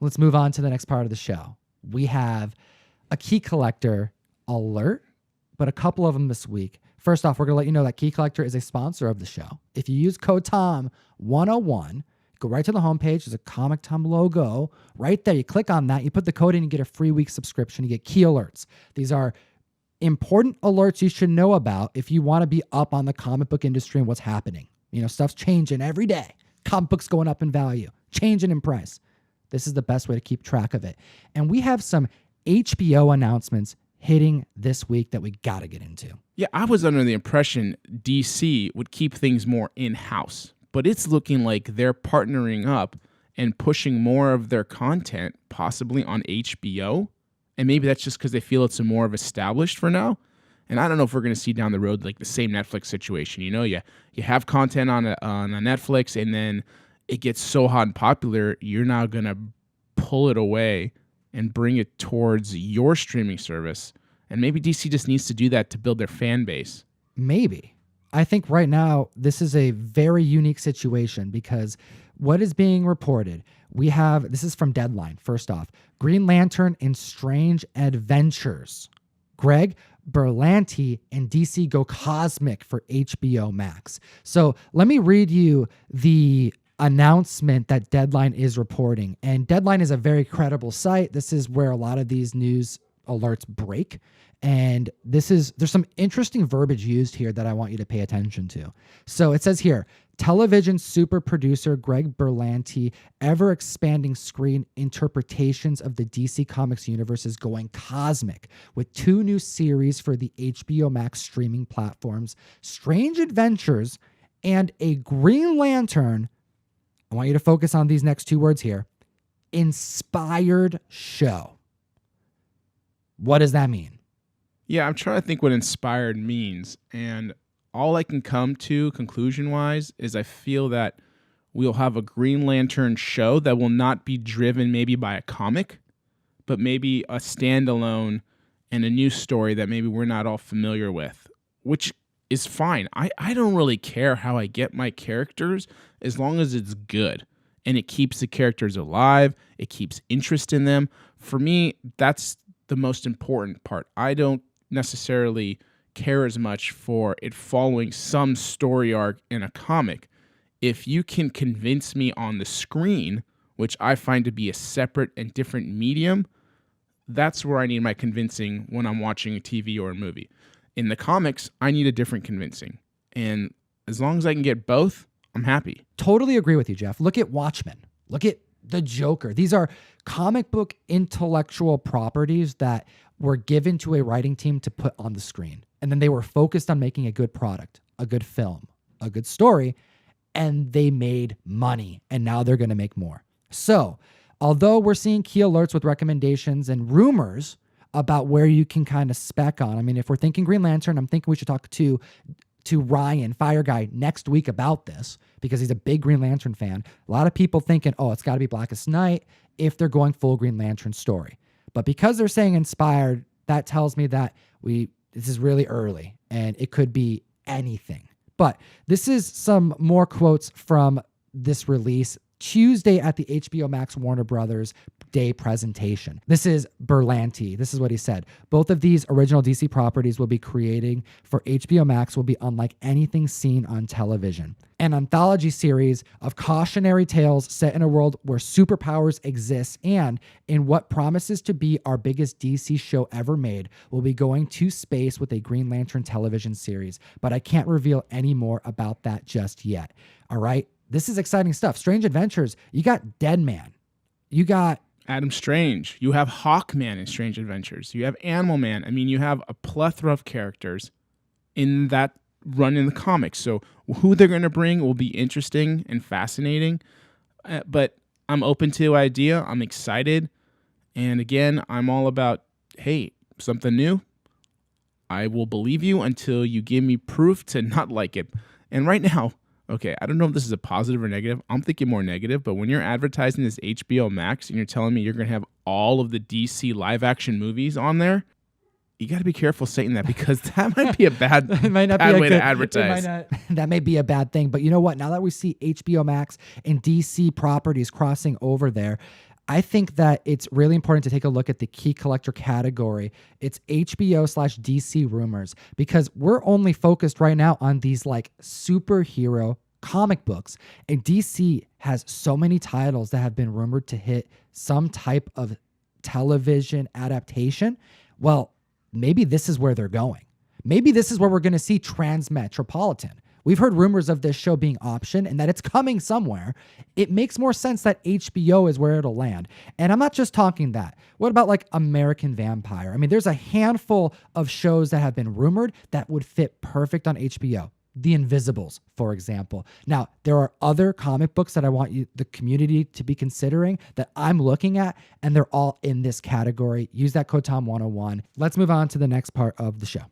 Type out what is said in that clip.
let's move on to the next part of the show. We have a key collector alert, but a couple of them this week. First off, we're going to let you know that Key Collector is a sponsor of the show. If you use code TOM101, go right to the homepage. There's a Comic Tom logo right there. You click on that. You put the code in, you get a free week subscription. You get key alerts. These are important alerts you should know about if you want to be up on the comic book industry and what's happening. You know, stuff's changing every day. Comic books going up in value, changing in price. This is the best way to keep track of it. And we have some HBO announcements hitting this week that we got to get into. Yeah, I was under the impression DC would keep things more in-house, but it's looking like they're partnering up and pushing more of their content possibly on HBO. And maybe that's just because they feel it's more of established for now. And I don't know if we're going to see down the road like the same Netflix situation. You know, you have content on a Netflix, and then it gets so hot and popular, you're now going to pull it away and bring it towards your streaming service. And maybe DC just needs to do that to build their fan base. Maybe. I think right now this is a very unique situation because what is being reported, this is from Deadline, first off, Green Lantern and Strange Adventures. Greg Berlanti and DC go cosmic for HBO Max. So let me read you the announcement that Deadline is reporting. And Deadline is a very credible site. This is where a lot of these news alerts break. And there's some interesting verbiage used here that I want you to pay attention to. So it says here, television super producer Greg Berlanti, ever expanding screen interpretations of the DC Comics universe is going cosmic with 2 new series for the HBO Max streaming platforms, Strange Adventures and a Green Lantern. I want you to focus on these next 2 words here. Inspired show. What does that mean? Yeah, I'm trying to think what inspired means. And all I can come to conclusion-wise is I feel that we'll have a Green Lantern show that will not be driven maybe by a comic, but maybe a standalone and a new story that maybe we're not all familiar with, which is fine. I don't really care how I get my characters as long as it's good and it keeps the characters alive, it keeps interest in them. For me, that's the most important part. I don't necessarily care as much for it following some story arc in a comic. If you can convince me on the screen, which I find to be a separate and different medium, that's where I need my convincing when I'm watching a TV or a movie. In the comics, I need a different convincing. And as long as I can get both, I'm happy. Totally agree with you, Jeff. Look at Watchmen. Look at the Joker. These are comic book intellectual properties that were given to a writing team to put on the screen. And then they were focused on making a good product, a good film, a good story, and they made money. And now they're going to make more. So, although we're seeing key alerts with recommendations and rumors about where you can kind of spec on, I mean, if we're thinking Green Lantern, I'm thinking we should talk to Ryan, Fire Guy, next week about this because he's a big Green Lantern fan. A lot of people thinking, oh, it's got to be Blackest Night if they're going full Green Lantern story. But because they're saying inspired, that tells me that this is really early and it could be anything. But this is some more quotes from this release Tuesday at the HBO Max Warner Brothers Day presentation. This is Berlanti. This is what he said. Both of these original DC properties we'll be creating for HBO Max will be unlike anything seen on television. An anthology series of cautionary tales set in a world where superpowers exist and in what promises to be our biggest DC show ever made, we'll be going to space with a Green Lantern television series, but I can't reveal any more about that just yet. All right? This is exciting stuff. Strange Adventures. You got Deadman. You got Adam Strange. You have Hawkman in Strange Adventures. You have Animal Man. I mean, you have a plethora of characters in that run in the comics. So who they're going to bring will be interesting and fascinating. But I'm open to the idea. I'm excited. And again, I'm all about, hey, something new. I will believe you until you give me proof to not like it. And right now, okay, I don't know if this is a positive or negative. I'm thinking more negative, but when you're advertising this HBO Max and you're telling me you're going to have all of the DC live action movies on there, you got to be careful saying that because that might be a bad, way to advertise. That may be a bad thing, but you know what? Now that we see HBO Max and DC properties crossing over there, I think that it's really important to take a look at the key collector category. It's HBO/DC rumors, because we're only focused right now on these like superhero comic books. And DC has so many titles that have been rumored to hit some type of television adaptation. Well, maybe this is where they're going. Maybe this is where we're going to see Transmetropolitan. We've heard rumors of this show being optioned and that it's coming somewhere. It makes more sense that HBO is where it'll land. And I'm not just talking that. What about like American Vampire? I mean, there's a handful of shows that have been rumored that would fit perfect on HBO. The Invisibles, for example. Now, there are other comic books that I want the community to be considering that I'm looking at, and they're all in this category. Use that code Tom101. Let's move on to the next part of the show.